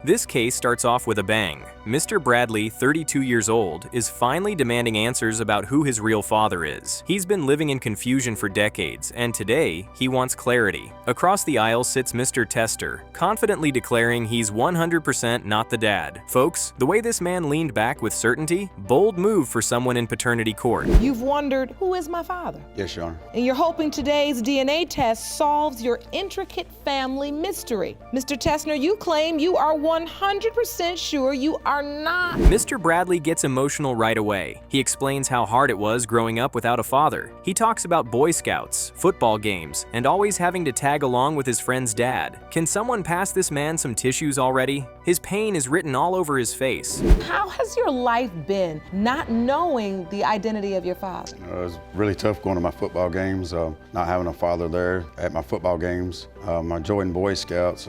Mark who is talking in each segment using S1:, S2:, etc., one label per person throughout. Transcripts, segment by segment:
S1: This case starts off with a bang. Mr. Bradley, 32 years old, is finally demanding answers about who his real father is. He's been living in confusion for decades, and today, he wants clarity. Across the aisle sits Mr. Tester, confidently declaring he's 100% not the dad. Folks, the way this man leaned back with certainty, bold move for someone in paternity court.
S2: You've wondered, who is my father?
S3: Yes, Your Honor.
S2: And you're hoping today's DNA test solves your intricate family mystery. Mr. Tessner, you claim you are 100% sure you are not.
S1: Mr. Bradley gets emotional right away. He explains how hard it was growing up without a father. He talks about Boy Scouts, football games, and always having to tag along with his friend's dad. Can someone pass this man some tissues already? His pain is written all over his face.
S2: How has your life been not knowing the identity of your father?
S3: It was really tough going to my football games, not having a father there at my football games. I joined Boy Scouts.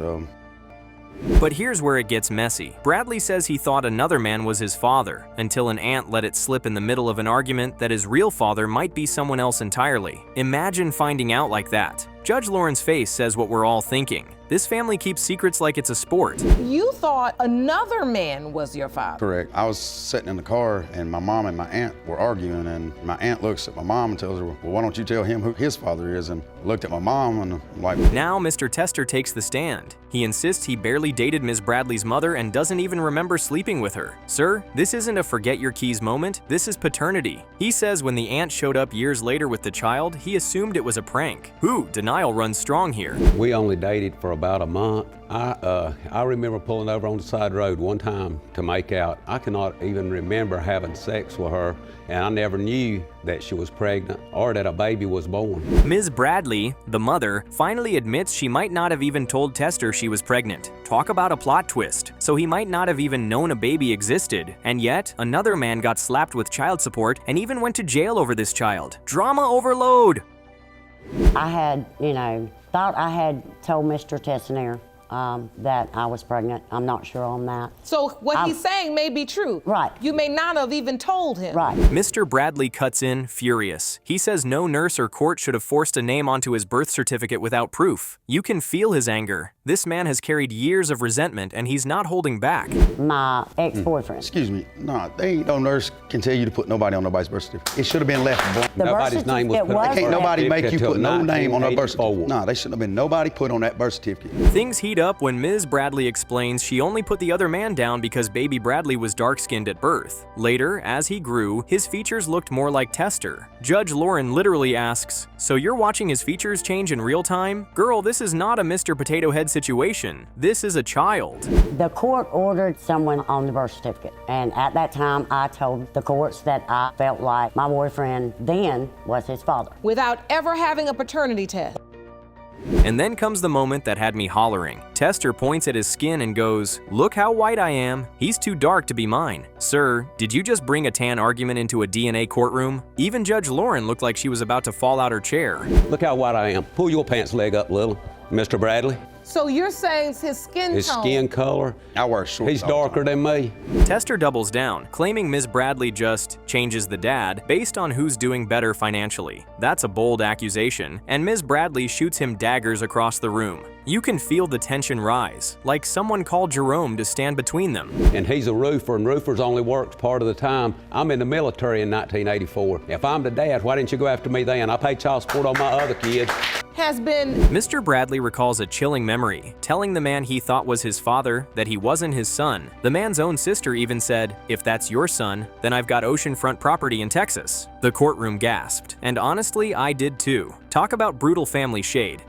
S1: But here's where it gets messy. Bradley says he thought another man was his father, until an aunt let it slip in the middle of an argument that his real father might be someone else entirely. Imagine finding out like that. Judge Lauren's face says what we're all thinking. This family keeps secrets like it's a sport.
S2: You thought another man was your father.
S3: Correct. I was sitting in the car and my mom and my aunt were arguing, and my aunt looks at my mom and tells her, well, why don't you tell him who his father is? And I looked at my mom and I'm like...
S1: Now Mr. Tester takes the stand. He insists he barely dated Ms. Bradley's mother and doesn't even remember sleeping with her. Sir, this isn't a forget your keys moment, this is paternity. He says when the aunt showed up years later with the child, he assumed it was a prank. Ooh, denial runs strong here.
S4: We only dated for about a month. I remember pulling over on the side road one time to make out. I cannot even remember having sex with her, and I never knew that she was pregnant or that a baby was born.
S1: Ms. Bradley, the mother, finally admits she might not have even told Tester she was pregnant. Talk about a plot twist. So he might not have even known a baby existed. And yet, another man got slapped with child support and even went to jail over this child. Drama overload!
S5: I had, thought I had told Mr. Tessner that I was pregnant. I'm not sure on that.
S2: So what he's saying may be true.
S5: Right.
S2: You may not have even told him.
S5: Right.
S1: Mr. Bradley cuts in, furious. He says no nurse or court should have forced a name onto his birth certificate without proof. You can feel his anger. This man has carried years of resentment and he's not holding back.
S5: My ex-boyfriend.
S3: Excuse me, no, they ain't no nurse can tell you to put nobody on nobody's birth certificate. It should have been left blank.
S4: Nobody's name was put on
S3: Can't nobody make you put no name on a birth
S4: 1984.
S3: certificate. No, they shouldn't have been nobody put on that birth certificate.
S1: Things heat up when Ms. Bradley explains she only put the other man down because baby Bradley was dark-skinned at birth. Later, as he grew, his features looked more like Tester. Judge Lauren literally asks, so you're watching his features change in real time? Girl, this is not a Mr. Potato Head situation. This is a child.
S5: The court ordered someone on the birth certificate, and at that time I told the courts that I felt like my boyfriend then was his father.
S2: Without ever having a paternity test.
S1: And then comes the moment that had me hollering. Tester points at his skin and goes, look how white I am. He's too dark to be mine. Sir, did you just bring a tan argument into a DNA courtroom? Even Judge Lauren looked like she was about to fall out her chair.
S4: Look how white I am. Pull your pants leg up a little, Mr. Bradley.
S2: So you're saying his skin
S4: His
S2: tone.
S4: skin color,
S3: I wear shorts.
S4: he's
S3: all the
S4: darker
S3: time.
S4: than me.
S1: Tester doubles down, claiming Ms. Bradley just changes the dad based on who's doing better financially. That's a bold accusation, and Ms. Bradley shoots him daggers across the room. You can feel the tension rise, like someone called Jerome to stand between them.
S4: And he's a roofer, and roofers only works part of the time. I'm in the military in 1984. If I'm the dad, why didn't you go after me then? I paid child support on my other kids.
S2: Has been.
S1: Mr. Bradley recalls a chilling memory, telling the man he thought was his father that he wasn't his son. The man's own sister even said, if that's your son, then I've got oceanfront property in Texas. The courtroom gasped, and honestly, I did too. Talk about brutal family shade.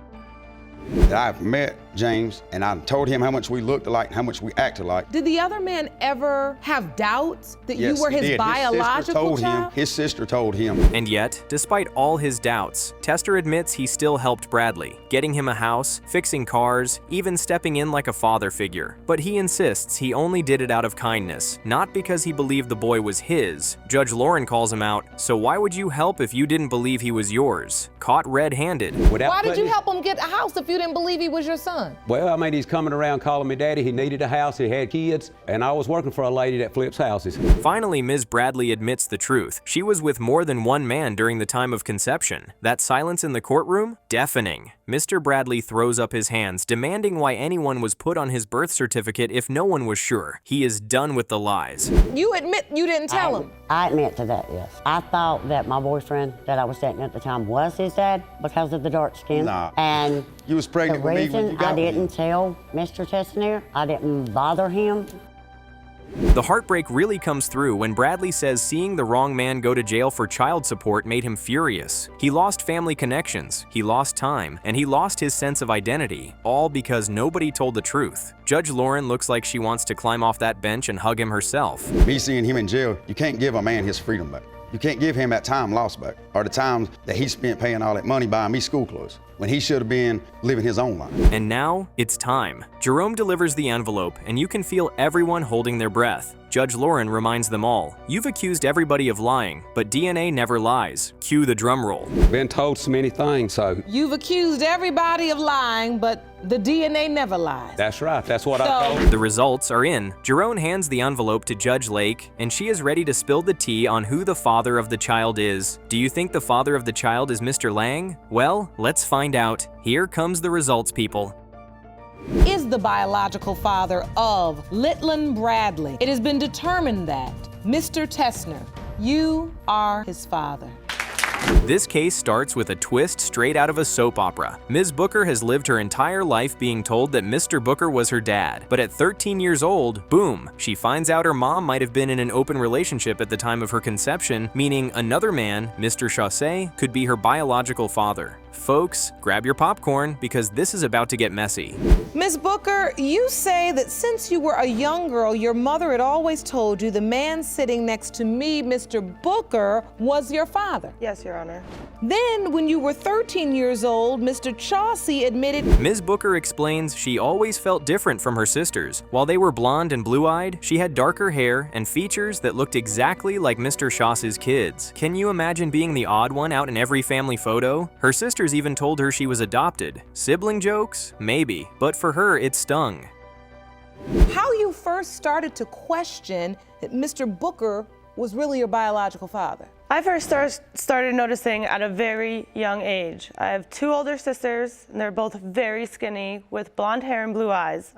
S3: I've met James and I told him how much we looked alike and how much we acted alike.
S2: Did the other man ever have doubts that
S3: Yes,
S2: you were
S3: he
S2: his
S3: did.
S2: biological child?
S3: His sister told him.
S1: And yet, despite all his doubts, Tester admits he still helped Bradley, getting him a house, fixing cars, even stepping in like a father figure. But he insists he only did it out of kindness, not because he believed the boy was his. Judge Lauren calls him out, so why would you help if you didn't believe he was yours? Caught red-handed.
S2: Why did you help him get a house if you didn't believe he was your son? son?
S4: Well, I mean, he's coming around calling me daddy. He needed a house, he had kids, and I was working for a lady that flips houses.
S1: Finally, Ms. Bradley admits the truth. She was with more than one man during the time of conception. That silence in the courtroom? Deafening. Mr. Bradley throws up his hands, demanding why anyone was put on his birth certificate if no one was sure. He is done with the lies.
S2: You admit you didn't tell him?
S5: I admit to that, yes. I thought that my boyfriend that I was dating at the time was his dad because of the dark skin.
S3: Nah.
S5: And
S3: You was
S5: the
S3: pregnant with me when you
S5: reason
S3: got
S5: I didn't tell Mr. Tessner, I didn't bother him.
S1: The heartbreak really comes through when Bradley says seeing the wrong man go to jail for child support made him furious. He lost family connections, he lost time, and he lost his sense of identity, all because nobody told the truth. Judge Lauren looks like she wants to climb off that bench and hug him herself.
S3: Me seeing him in jail, you can't give a man his freedom back. You can't give him that time lost back, or the time that he spent paying all that money buying me school clothes, when he should have been living his own life.
S1: And now, it's time. Jerome delivers the envelope, and you can feel everyone holding their breath. Judge Lauren reminds them all, you've accused everybody of lying, but DNA never lies. Cue the drum roll.
S4: Been told so many things, so
S2: You've accused everybody of lying, but the DNA never lies.
S4: that's right, that's what I
S2: So-
S4: told.
S1: The results are in. Jerome hands the envelope to Judge Lake, and she is ready to spill the tea on who the father of the child is. Do you think the father of the child is Mr. Lang? Well, let's find out. Here comes the results, people.
S2: Is the biological father of Litland Bradley. It has been determined that Mr. Tessner, you are his father.
S1: This case starts with a twist straight out of a soap opera. Ms. Booker has lived her entire life being told that Mr. Booker was her dad. But at 13 years old, boom, she finds out her mom might have been in an open relationship at the time of her conception, meaning another man, Mr. Chausse, could be her biological father. Folks, grab your popcorn because this is about to get messy.
S2: Ms. Booker, you say that since you were a young girl, your mother had always told you the man sitting next to me, Mr. Booker, was your father.
S6: Yes, Your Honor.
S2: Then, when you were 13 years old, Mr. Chausse admitted.
S1: Ms. Booker explains she always felt different from her sisters. While they were blonde and blue-eyed, she had darker hair and features that looked exactly like Mr. Chausse's kids. Can you imagine being the odd one out in every family photo? Her sisters even told her she was adopted. Sibling jokes? Maybe, but for her it stung.
S2: How you first started to question that Mr. Booker was really your biological father.
S6: I first started noticing at a very young age. I have two older sisters, and they're both very skinny with blonde hair and blue eyes.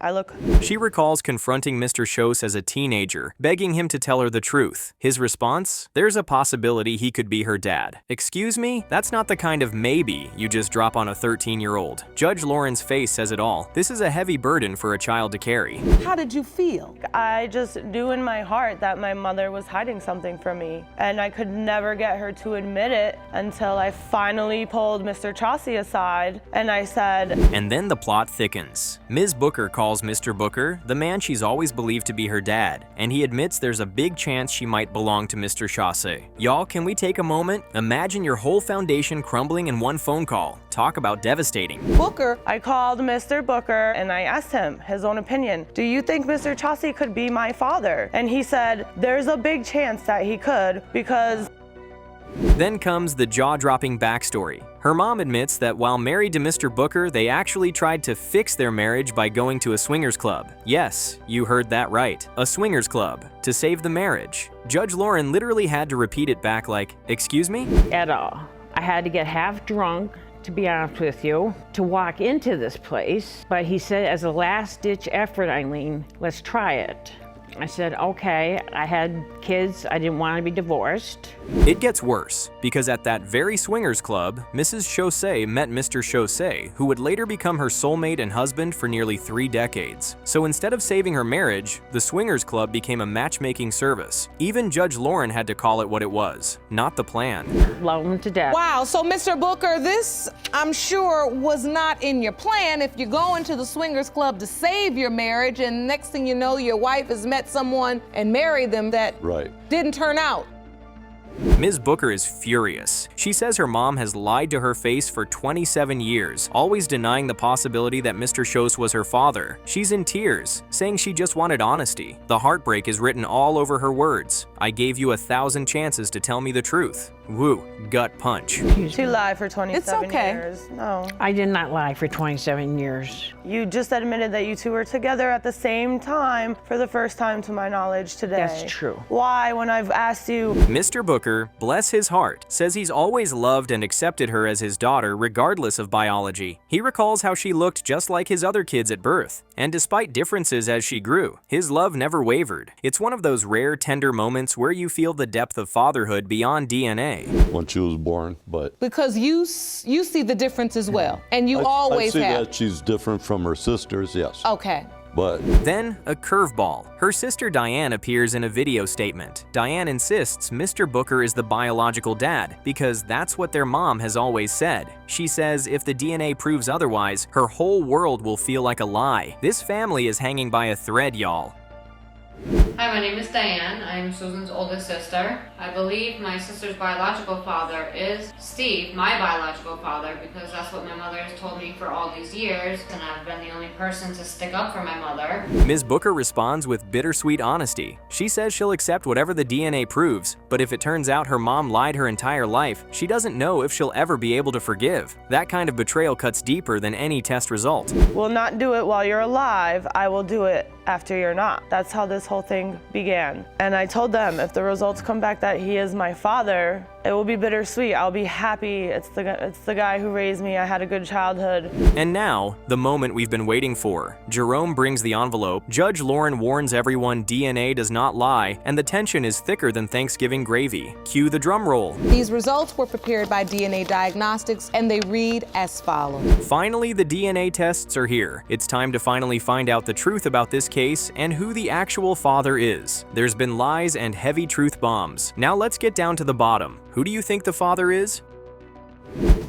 S1: She recalls confronting Mr. Chausse as a teenager, begging him to tell her the truth. His response? There's a possibility he could be her dad. Excuse me? That's not the kind of maybe you just drop on a 13-year-old. Judge Lauren's face says it all. This is a heavy burden for a child to carry.
S2: How did you feel?
S6: I just knew in my heart that my mother was hiding something from me, and I could never get her to admit it until I finally pulled Mr. Chausse aside and I said.
S1: And then the plot thickens. Ms. Booker calls Mr. Booker the man she's always believed to be her dad, and he admits there's a big chance she might belong to Mr. Chausse. Y'all, can we take a moment? Imagine your whole foundation crumbling in one phone call. Talk about devastating.
S2: Booker.
S6: I called Mr. Booker and I asked him his own opinion. Do you think Mr. Chausse could be my father? And he said, there's a big chance that he could because.
S1: Then comes the jaw-dropping backstory. Her mom admits that while married to Mr. Booker, they actually tried to fix their marriage by going to a swingers club. Yes, you heard that right. A swingers club. To save the marriage. Judge Lauren literally had to repeat it back like, excuse me?
S7: At all. I had to get half drunk, to be honest with you, to walk into this place. But he said, as a last-ditch effort, Eileen, let's try it. I said, okay, I had kids, I didn't want to be divorced.
S1: It gets worse, because at that very swingers club, Mrs. Chausse met Mr. Chausse, who would later become her soulmate and husband for nearly 3 decades. So instead of saving her marriage, the swingers club became a matchmaking service. Even Judge Lauren had to call it what it was, not the plan.
S7: Love him to death.
S2: Wow, so Mr. Booker, this, I'm sure, was not in your plan if you're going to the swingers club to save your marriage and next thing you know, your wife has met someone and married them that didn't turn out.
S1: Ms. Booker is furious. She says her mom has lied to her face for 27 years, always denying the possibility that Mr. Chausse was her father. She's in tears, saying she just wanted honesty. The heartbreak is written all over her words. I gave you 1,000 chances to tell me the truth. Woo, gut punch.
S6: She lied for 27
S2: okay.
S6: years. No.
S7: I did not lie for 27 years.
S6: You just admitted that you two were together at the same time for the first time to my knowledge today.
S7: That's true.
S6: Why, when I've asked you?
S1: Mr. Booker, bless his heart, says he's always loved and accepted her as his daughter regardless of biology. He recalls how she looked just like his other kids at birth, and despite differences as she grew, his love never wavered. It's one of those rare, tender moments where you feel the depth of fatherhood beyond DNA.
S8: When she was born, but
S2: Because you see the difference as well, and you
S8: I
S2: always
S8: see
S2: have.
S8: that she's different from her sisters, yes.
S2: Okay.
S8: But
S1: Then, a curveball. Her sister Diane appears in a video statement. Diane insists Mr. Booker is the biological dad because that's what their mom has always said. She says if the DNA proves otherwise, her whole world will feel like a lie. This family is hanging by a thread, y'all.
S9: Hi, my name is Diane. I'm Susan's oldest sister. I believe my sister's biological father is Steve, my biological father, because that's what my mother has told me for all these years, and I've been the only person to stick up for my mother.
S1: Ms. Booker responds with bittersweet honesty. She says she'll accept whatever the DNA proves, but if it turns out her mom lied her entire life, she doesn't know if she'll ever be able to forgive. That kind of betrayal cuts deeper than any test result.
S6: Will not do it while you're alive. I will do it after you're not. That's how this whole thing began. And I told them if the results come back that he is my father, it will be bittersweet. I'll be happy. It's the guy who raised me. I had a good childhood.
S1: And now, the moment we've been waiting for. Jerome brings the envelope, Judge Lauren warns everyone DNA does not lie, and the tension is thicker than Thanksgiving gravy. Cue the drum roll.
S2: These results were prepared by DNA Diagnostics, and they read as follows.
S1: Finally, the DNA tests are here. It's time to finally find out the truth about this case and who the actual father is. There's been lies and heavy truth bombs. Now let's get down to the bottom. Who do you think the father is?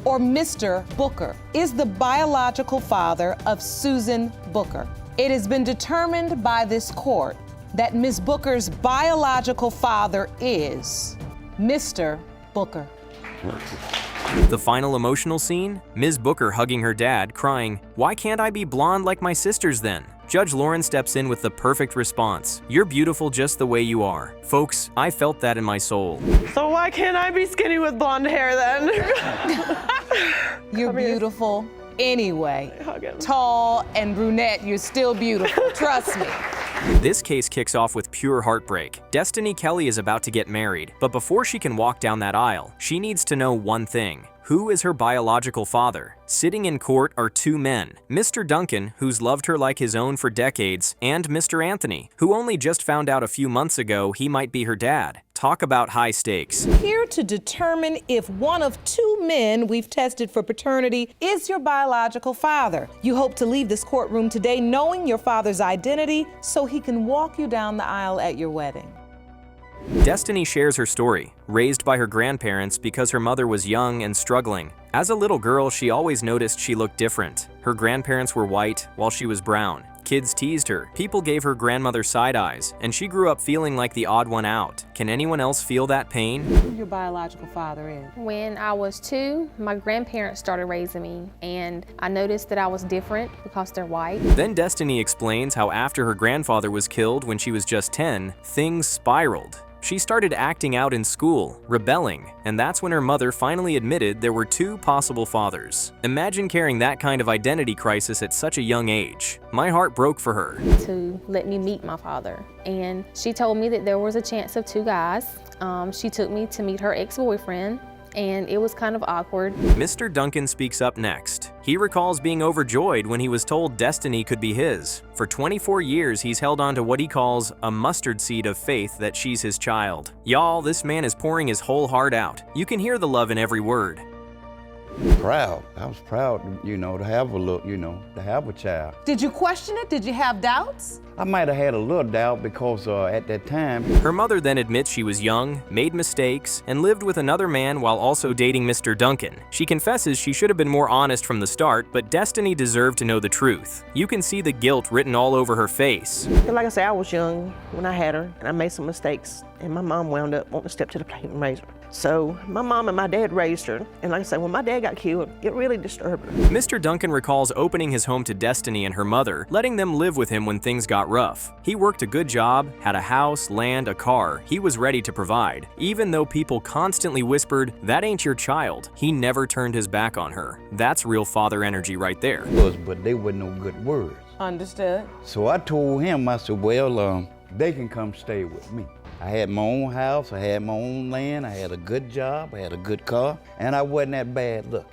S2: Or Mr. Booker is the biological father of Susan Booker. It has been determined by this court that Ms. Booker's biological father is Mr. Booker.
S1: The final emotional scene? Ms. Booker hugging her dad, crying, "Why can't I be blonde like my sisters then?" Judge Lauren steps in with the perfect response. "You're beautiful just the way you are." Folks, I felt that in my soul.
S6: So why can't I be skinny with blonde hair then?
S2: You're beautiful anyway.
S6: Hug him.
S2: Tall and brunette, you're still beautiful. Trust me.
S1: This case kicks off with pure heartbreak. Destiny Kelley is about to get married, but before she can walk down that aisle, she needs to know one thing. Who is her biological father? Sitting in court are two men, Mr. Duncan, who's loved her like his own for decades, and Mr. Anthony, who only just found out a few months ago he might be her dad. Talk about high stakes.
S2: Here to determine if one of two men we've tested for paternity is your biological father. You hope to leave this courtroom today knowing your father's identity so he can walk you down the aisle at your wedding.
S1: Destiny shares her story, raised by her grandparents because her mother was young and struggling. As a little girl, she always noticed she looked different. Her grandparents were white while she was brown. Kids teased her, people gave her grandmother side eyes, and she grew up feeling like the odd one out. Can anyone else feel that pain?
S2: Who your biological father is?
S10: When I was 2, my grandparents started raising me, and I noticed that I was different because they're white.
S1: Then Destiny explains how after her grandfather was killed when she was just 10, things spiraled. She started acting out in school, rebelling, and that's when her mother finally admitted there were two possible fathers. Imagine carrying that kind of identity crisis at such a young age. My heart broke for her.
S10: To let me meet my father. And she told me that there was a chance of 2 guys. She took me to meet her ex-boyfriend, and it was kind of awkward.
S1: Mr. Duncan speaks up next. He recalls being overjoyed when he was told Destiny could be his. For 24 years, he's held on to what he calls a mustard seed of faith that she's his child. Y'all, this man is pouring his whole heart out. You can hear the love in every word.
S11: Proud. I was proud, to have a look, to have a child.
S2: Did you question it? Did you have doubts?
S11: I might have had a little doubt because at that time.
S1: Her mother then admits she was young, made mistakes, and lived with another man while also dating Mr. Duncan. She confesses she should have been more honest from the start, but Destiny deserved to know the truth. You can see the guilt written all over her face.
S12: Like I said, I was young when I had her, and I made some mistakes, and my mom wound up wanting to step to the plate and raise her. So my mom and my dad raised her. And like I said, when my dad got killed, it really disturbed her.
S1: Mr. Duncan recalls opening his home to Destiny and her mother, letting them live with him when things got rough. He worked a good job, had a house, land, a car. He was ready to provide. Even though people constantly whispered, "That ain't your child," he never turned his back on her. That's real father energy right there.
S11: But they weren't no good words.
S2: Understood.
S11: So I told him, I said, well, they can come stay with me. I had my own house, I had my own land, I had a good job, I had a good car, and I wasn't that bad looking.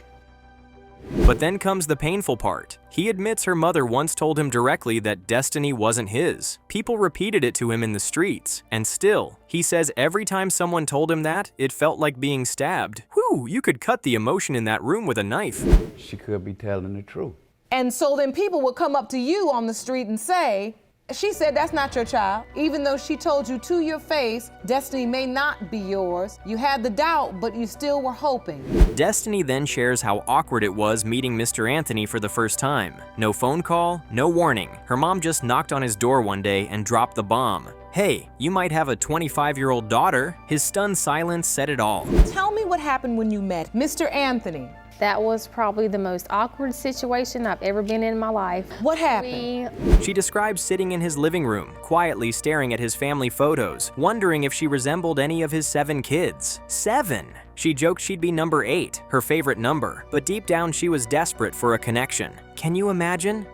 S1: But then comes the painful part. He admits her mother once told him directly that Destiny wasn't his. People repeated it to him in the streets, and still, he says every time someone told him that, it felt like being stabbed. Whew, you could cut the emotion in that room with a knife.
S11: She could be telling the truth.
S2: And so then people would come up to you on the street and say, "She said that's not your child." Even though she told you to your face, Destiny may not be yours. You had the doubt, but you still were hoping.
S1: Destiny then shares how awkward it was meeting Mr. Anthony for the first time. No phone call, no warning. Her mom just knocked on his door one day and dropped the bomb. "Hey, you might have a 25-year-old daughter." His stunned silence said it all.
S2: Tell me what happened when you met Mr. Anthony.
S10: That was probably the most awkward situation I've ever been in my life.
S2: What happened?
S1: She describes sitting in his living room, quietly staring at his family photos, wondering if she resembled any of his 7 kids. 7! She joked she'd be number 8, her favorite number, but deep down she was desperate for a connection. Can you imagine?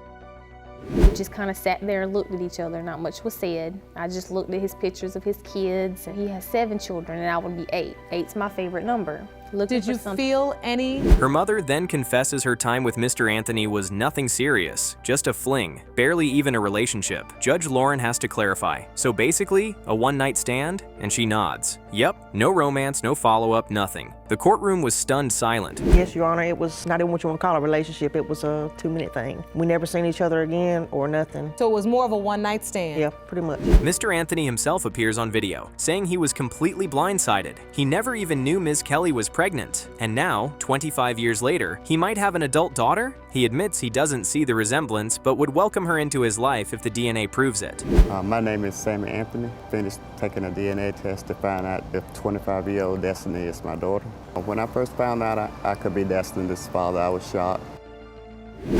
S10: We just kind of sat there and looked at each other. Not much was said. I just looked at his pictures of his kids. He has 7 children and I would be 8. 8's my favorite number.
S2: Did you feel any?
S1: Her mother then confesses her time with Mr. Anthony was nothing serious, just a fling, barely even a relationship. Judge Lauren has to clarify. So basically, a one-night stand? And she nods. Yep, no romance, no follow-up, nothing. The courtroom was stunned silent.
S12: Yes, Your Honor, it was not even what you want to call a relationship. It was a 2-minute thing. We never seen each other again or nothing.
S2: So it was more of a one-night stand?
S12: Yeah, pretty much.
S1: Mr. Anthony himself appears on video, saying he was completely blindsided. He never even knew Ms. Kelley was pregnant. And now, 25 years later, he might have an adult daughter? He admits he doesn't see the resemblance, but would welcome her into his life if the DNA proves it.
S13: My name is Sammy Anthony. Finished taking a DNA test to find out if 25-year-old Destiny is my daughter. When I first found out I could be Destiny's father, I was shocked.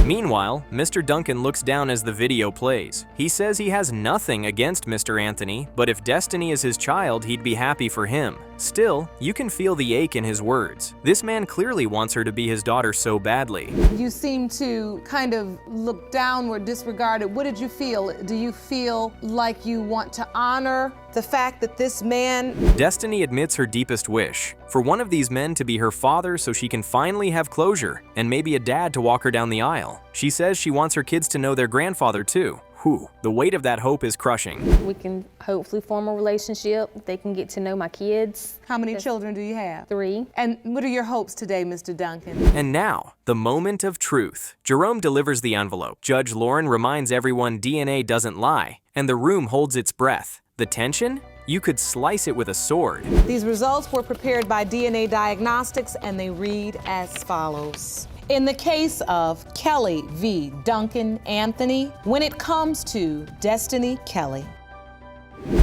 S1: Meanwhile, Mr. Duncan looks down as the video plays. He says he has nothing against Mr. Anthony, but if Destiny is his child, he'd be happy for him. Still, you can feel the ache in his words. This man clearly wants her to be his daughter so badly.
S2: You seem to kind of look downward, disregard it. What did you feel? Do you feel like you want to honor the fact that this man...
S1: Destiny admits her deepest wish, for one of these men to be her father so she can finally have closure, and maybe a dad to walk her down the aisle. She says she wants her kids to know their grandfather too. Whew, the weight of that hope is crushing.
S10: We can hopefully form a relationship. They can get to know my kids.
S2: How many children do you have?
S10: 3.
S2: And what are your hopes today, Mr. Duncan?
S1: And now, the moment of truth. Jerome delivers the envelope. Judge Lauren reminds everyone DNA doesn't lie, and the room holds its breath. The tension? You could slice it with a sword.
S2: These results were prepared by DNA Diagnostics, and they read as follows. In the case of Kelley v. Duncan Anthony, when it comes to Destiny Kelley.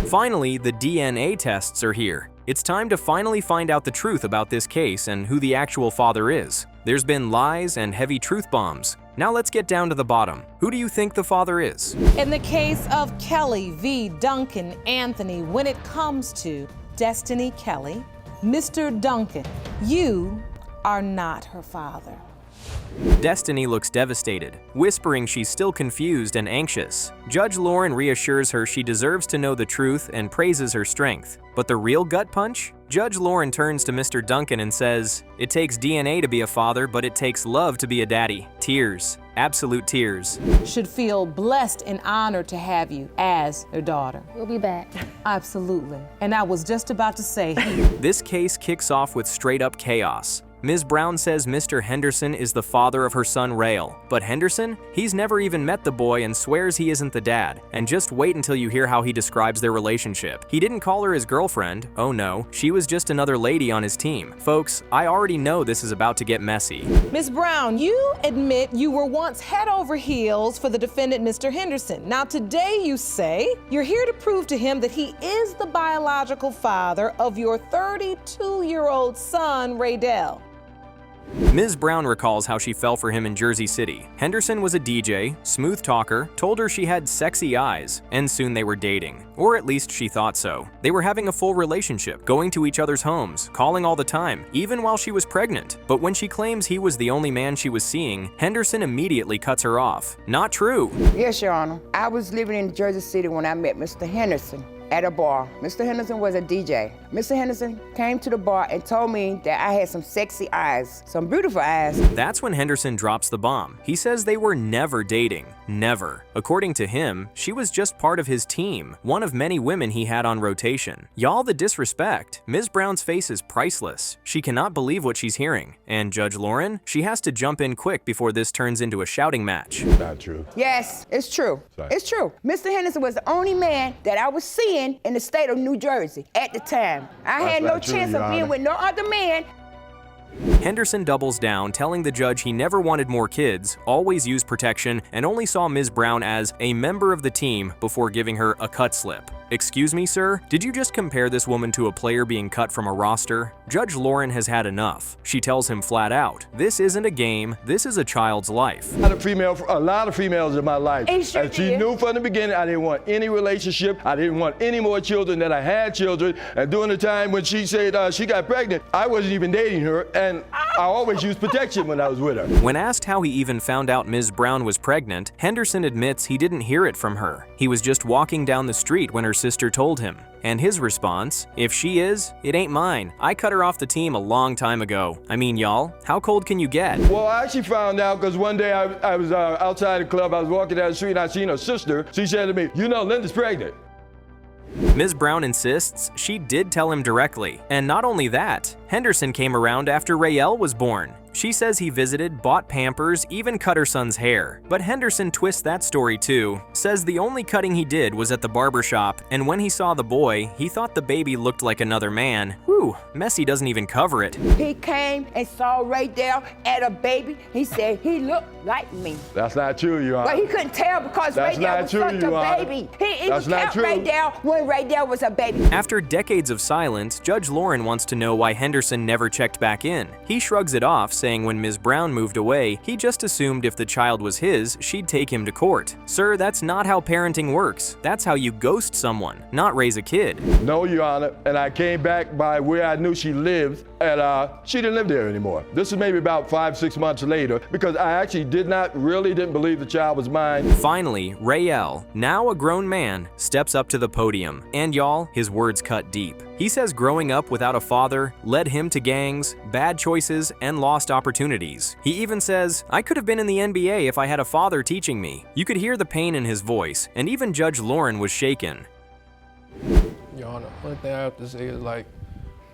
S1: Finally, the DNA tests are here. It's time to finally find out the truth about this case and who the actual father is. There's been lies and heavy truth bombs. Now let's get down to the bottom. Who do you think the father is?
S2: In the case of Kelley v. Duncan Anthony, when it comes to Destiny Kelley, Mr. Duncan, you are not her father.
S1: Destiny looks devastated, whispering she's still confused and anxious. Judge Lauren reassures her she deserves to know the truth and praises her strength. But the real gut punch? Judge Lauren turns to Mr. Duncan and says, "It takes DNA to be a father, but it takes love to be a daddy." Tears. Absolute tears.
S2: Should feel blessed and honored to have you as their daughter.
S10: We'll be back.
S2: Absolutely. And I was just about to say.
S1: This case kicks off with straight-up chaos. Ms. Brown says Mr. Henderson is the father of her son Rael, but Henderson? He's never even met the boy and swears he isn't the dad. And just wait until you hear how he describes their relationship. He didn't call her his girlfriend. Oh no, she was just another lady on his team. Folks, I already know this is about to get messy.
S2: Ms. Brown, you admit you were once head over heels for the defendant, Mr. Henderson. Now today you say you're here to prove to him that he is the biological father of your 32-year-old son, Raydell.
S1: Ms. Brown recalls how she fell for him in Jersey City. Henderson was a DJ, smooth talker, told her she had sexy eyes, and soon they were dating. Or at least she thought so. They were having a full relationship, going to each other's homes, calling all the time, even while she was pregnant. But when she claims he was the only man she was seeing, Henderson immediately cuts her off. Not true.
S14: Yes, Your Honor. I was living in Jersey City when I met Mr. Henderson at a bar. Mr. Henderson was a DJ. Mr. Henderson came to the bar and told me that I had some sexy eyes, some beautiful eyes.
S1: That's when Henderson drops the bomb. He says they were never dating. Never. According to him, she was just part of his team, one of many women he had on rotation. Y'all, the disrespect. Ms. Brown's face is priceless. She cannot believe what she's hearing. And Judge Lauren, she has to jump in quick before this turns into a shouting match.
S8: Not true.
S14: Yes, it's true.
S8: Sorry.
S14: It's true. Mr. Henderson was the only man that I was seeing in the state of New Jersey at the time. I had no chance of being with no other man.
S1: Henderson doubles down, telling the judge he never wanted more kids, always used protection, and only saw Ms. Brown as a member of the team before giving her a cut slip. Excuse me, sir? Did you just compare this woman to a player being cut from a roster? Judge Lauren has had enough. She tells him flat out, this isn't a game, this is a child's life.
S15: I had a lot of females in my life.
S14: And
S15: she knew from the beginning I didn't want any relationship. I didn't want any more children, that I had children. And during the time when she said she got pregnant, I wasn't even dating her. And I always used protection when I was with her.
S1: When asked how he even found out Ms. Brown was pregnant, Henderson admits he didn't hear it from her. He was just walking down the street when her sister told him. And his response, if she is, it ain't mine. I cut her off the team a long time ago. I mean, y'all, how cold can you get?
S15: Well, I actually found out because one day I was outside the club, I was walking down the street and I seen her sister. She said to me, you know, Linda's pregnant.
S1: Ms. Brown insists she did tell him directly. And not only that, Henderson came around after Rael was born. She says he visited, bought Pampers, even cut her son's hair. But Henderson twists that story too, says the only cutting he did was at the barbershop, and when he saw the boy, he thought the baby looked like another man. Whew, messy doesn't even cover it.
S14: He came and saw Raydell at a baby. He said he looked like me.
S15: That's not true, Your Honor.
S14: But he couldn't tell because Raydell was such a baby. He even kept Raydell when Raydell was a baby.
S1: After decades of silence, Judge Lauren wants to know why Henderson never checked back in. He shrugs it off, saying when Ms. Brown moved away, he just assumed if the child was his, she'd take him to court. Sir, that's not how parenting works. That's how you ghost someone, not raise a kid.
S15: No, Your Honor, and I came back by where I knew she lived, and she didn't live there anymore. This is maybe about 5-6 months later, because I actually didn't believe the child was mine.
S1: Finally, Rael, now a grown man, steps up to the podium. And y'all, his words cut deep. He says growing up without a father led him to gangs, bad choices, and lost opportunities. He even says, I could have been in the NBA if I had a father teaching me. You could hear the pain in his voice, and even Judge Lauren was shaken.
S16: Your Honor, one thing I have to say is, like,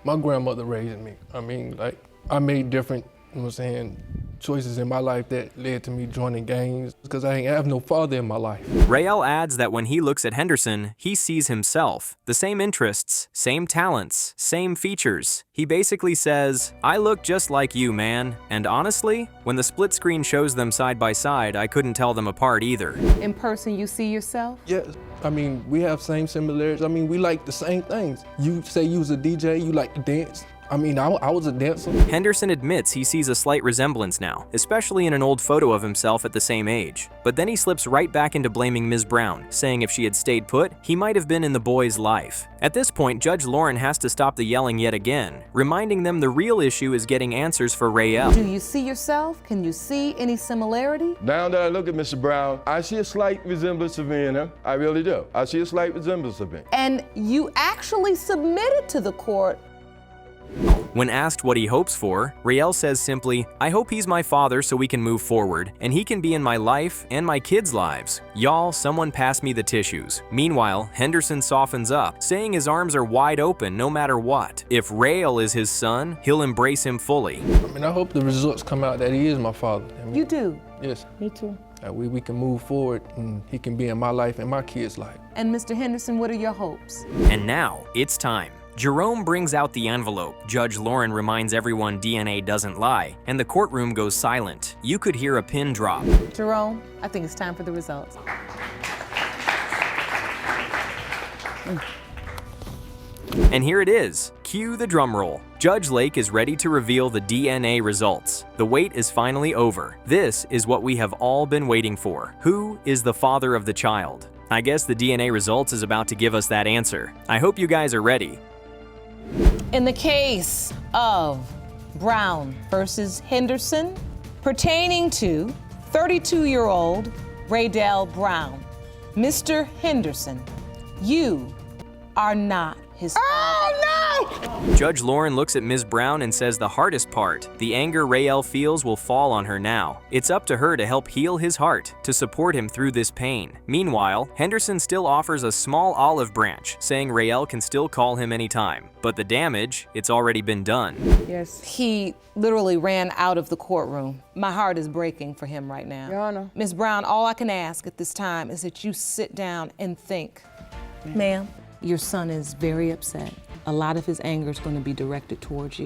S16: my grandmother raised me. I mean, like, I made different, you know what I'm saying, choices in my life that led to me joining gangs because I have no father in my life.
S1: Rael adds that when he looks at Henderson, he sees himself. The same interests, same talents, same features. He basically says, I look just like you, man. And honestly, when the split screen shows them side by side, I couldn't tell them apart either.
S2: In person, you see yourself?
S16: Yes. I mean, we have same similarities. I mean, we like the same things. You say you was a DJ, you like to dance. I mean, I was a dancer.
S1: Henderson admits he sees a slight resemblance now, especially in an old photo of himself at the same age. But then he slips right back into blaming Ms. Brown, saying if she had stayed put, he might have been in the boy's life. At this point, Judge Lauren has to stop the yelling yet again, reminding them the real issue is getting answers for Rael.
S2: Do you see yourself? Can you see any similarity?
S15: Now that I look at Mr. Brown, I see a slight resemblance of me in her. I really do. I see a slight resemblance of me.
S2: And you actually submitted to the court
S1: When asked what he hopes for, Rael says simply, "I hope he's my father so we can move forward, and he can be in my life and my kids' lives. Y'all, someone pass me the tissues." Meanwhile, Henderson softens up, saying his arms are wide open no matter what. If Rael is his son, he'll embrace him fully.
S16: I mean, I hope the results come out that he is my father. I mean,
S2: You do?
S16: yes.
S6: Me too.
S16: That we can move forward and he can be in my life and my kids' life.
S2: And Mr. Henderson, what are your hopes?
S1: And now, it's time. Jerome brings out the envelope. Judge Lauren reminds everyone DNA doesn't lie, and the courtroom goes silent. You could hear a pin drop.
S2: Jerome, I think it's time for the results.
S1: And here it is. Cue the drum roll. Judge Lake is ready to reveal the DNA results. The wait is finally over. This is what we have all been waiting for. Who is the father of the child? I guess the DNA results is about to give us that answer. I hope you guys are ready.
S2: In the case of Brown versus Henderson, pertaining to 32-year-old Raydell Brown, Mr. Henderson, you are not his father.
S1: Judge Lauren looks at Ms. Brown and says the hardest part, the anger Rael feels, will fall on her now. It's up to her to help heal his heart, to support him through this pain. Meanwhile, Henderson still offers a small olive branch, saying Rael can still call him anytime. But the damage, it's already been done.
S6: Yes.
S2: He literally ran out of the courtroom. My heart is breaking for him right now.
S6: Your Honor.
S2: Ms. Brown, all I can ask at this time is that you sit down and think. Ma'am, your son is very upset. A lot of his anger is going to be directed towards you.